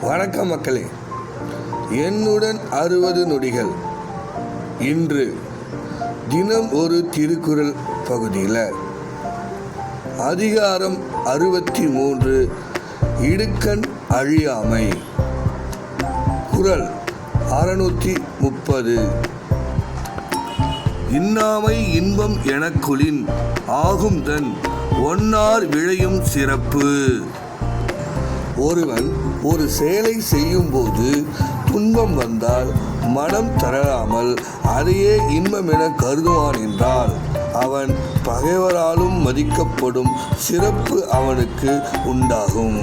வணக்கம் மக்களே, என்னுடன் 60 நொடிகள். இன்று தினம் ஒரு திருக்குறள் பகுதியில் அதிகாரம் 63 இடுக்கண் அழியாமை. குறள் 630. இன்னாமை இன்பம் எனக்குளின் ஆகும்தன் ஒன்னார் விளையும் சிறப்பு. ஒருவன் ஒரு செயலை செய்யும்போது துன்பம் வந்தால் மனம் தளராமல் அதையே இன்பம் என கருதுவான் என்றால் அவன் பகைவராலும் மதிக்கப்படும் சிறப்பு அவனுக்கு உண்டாகும்.